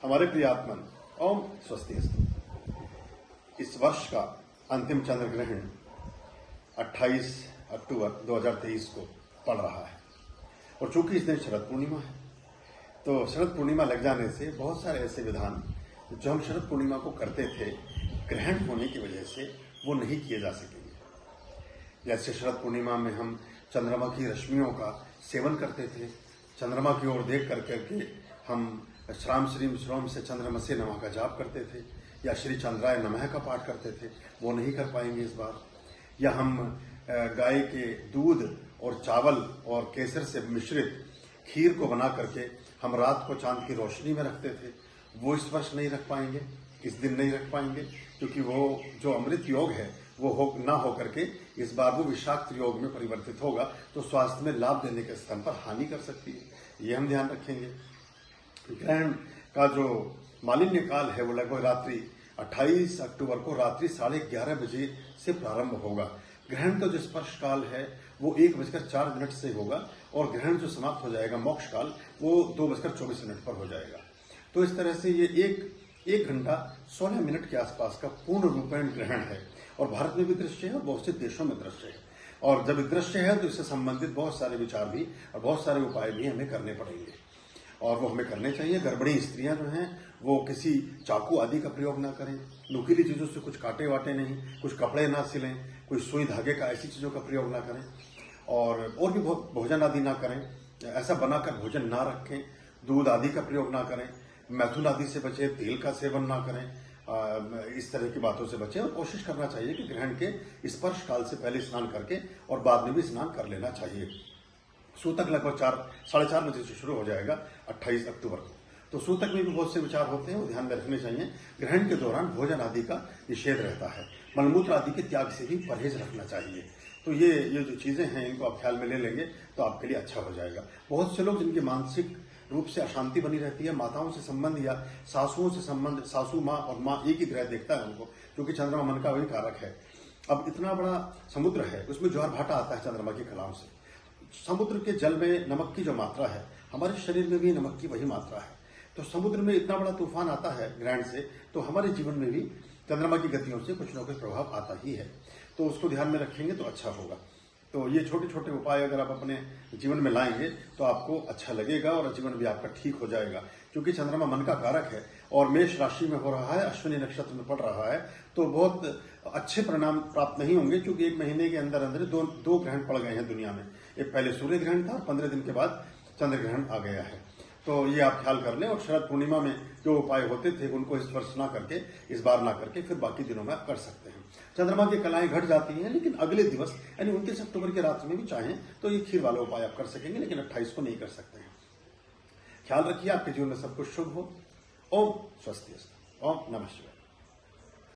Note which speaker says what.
Speaker 1: हमारे प्रियात्मन, ओम स्वस्तिअस्तु। इस वर्ष का अंतिम चंद्र ग्रहण 28 अक्टूबर 2023 को पड़ रहा है और चूंकि इस दिन शरद पूर्णिमा है, तो शरद पूर्णिमा लग जाने से बहुत सारे ऐसे विधान जो हम शरद पूर्णिमा को करते थे, ग्रहण होने की वजह से वो नहीं किए जा सकेंगे। जैसे शरद पूर्णिमा में हम चंद्रमा की रश्मियों का सेवन करते थे, चंद्रमा की ओर देख करके हम श्राम श्रीम श्रोम से चंद्रमसे नमः का जाप करते थे, या श्री चंद्राय नमः का पाठ करते थे, वो नहीं कर पाएंगे इस बार। या हम गाय के दूध और चावल और केसर से मिश्रित खीर को बना करके हम रात को चांद की रोशनी में रखते थे, वो इस वर्ष नहीं रख पाएंगे, इस दिन नहीं रख पाएंगे, क्योंकि वो जो अमृत योग है वो ना हो करके इस बार वो विषाक्त योग में परिवर्तित होगा, तो स्वास्थ्य में लाभ देने के स्थान पर हानि कर सकती है। ये हम ध्यान रखेंगे। ग्रहण का जो मालिन्य काल है वो लगभग रात्रि 28 अक्टूबर को रात्रि 11:30 बजे से प्रारंभ होगा। ग्रहण का जो स्पर्श काल है वो 1:04 से होगा और ग्रहण जो समाप्त हो जाएगा मोक्ष काल वो 2:24 पर हो जाएगा। तो इस तरह से ये एक घंटा 16 मिनट के आसपास का पूर्ण रूपेण ग्रहण है और भारत में भी दृश्य है और बहुत से देशों में दृश्य है। और जब दृश्य है तो इससे संबंधित बहुत सारे विचार भी और बहुत सारे उपाय भी हमें करने पड़ेंगे और वो हमें करने चाहिए। गर्भणी स्त्रियां जो हैं वो किसी चाकू आदि का प्रयोग ना करें, नुकीली चीजों से कुछ काटे वाटे नहीं, कुछ कपड़े ना सिलें, कोई सुई धागे का ऐसी चीजों का प्रयोग ना करें और भी भोजन आदि ना करें, ऐसा बनाकर भोजन ना रखें, दूध आदि का प्रयोग ना करें, मैथुन आदि से बचें, तेल का सेवन ना करें, इस तरह की बातों से बचें और कोशिश करना चाहिए कि ग्रहण के स्पर्श काल से पहले स्नान करके और बाद में भी स्नान कर लेना चाहिए। सूतक लगभग 4-4:30 बजे से शुरू हो जाएगा 28 अक्टूबर को। तो सूतक में भी बहुत से विचार होते हैं, वो ध्यान में रखने चाहिए। ग्रहण के दौरान भोजन आदि का निषेध रहता है, मलमूत्र आदि के त्याग से भी परहेज रखना चाहिए। तो ये जो चीजें हैं इनको आप ख्याल में ले लेंगे तो आपके लिए अच्छा हो जाएगा। बहुत से लोग जिनकी मानसिक रूप से अशांति बनी रहती है, माताओं से संबंध या सासुओं से संबंध, सासू माँ और माँ एक ही ग्रह देखता है उनको, क्योंकि चंद्रमा मन का वही कारक है। अब इतना बड़ा समुद्र है, उसमें ज्वार भाटा आता है चंद्रमा की कलाओं से। समुद्र के जल में नमक की जो मात्रा है, हमारे शरीर में भी नमक की वही मात्रा है। तो समुद्र में इतना बड़ा तूफान आता है ग्रहण से, तो हमारे जीवन में भी चंद्रमा की गतियों से कुछ न कुछ प्रभाव आता ही है। तो उसको ध्यान में रखेंगे तो अच्छा होगा। तो ये छोटे छोटे उपाय अगर आप अपने जीवन में लाएंगे तो आपको अच्छा लगेगा और जीवन भी आपका ठीक हो जाएगा, क्योंकि चंद्रमा मन का कारक है और मेष राशि में हो रहा है, अश्विनी नक्षत्र में पड़ रहा है, तो बहुत अच्छे परिणाम प्राप्त नहीं होंगे, क्योंकि एक महीने के अंदर अंदर दो ग्रहण पड़ गए हैं दुनिया में। एक पहले सूर्य ग्रहण था और 15 दिन के बाद चंद्र ग्रहण आ गया है। तो ये आप ख्याल कर लें और शरद पूर्णिमा में जो उपाय होते थे उनको इस वर्ष ना करके, इस बार ना करके फिर बाकी दिनों में आप कर सकते हैं। चंद्रमा की कलाएं घट जाती हैं, लेकिन अगले दिवस यानी 29 अक्टूबर की रात में भी चाहें तो ये खीर वाला उपाय आप कर सकेंगे, लेकिन 28 को नहीं कर सकते हैं। ख्याल रखिए, आपके जीवन में सब कुछ शुभ हो। ओम स्वस्तिअस्तु। ओम नमः शिवाय।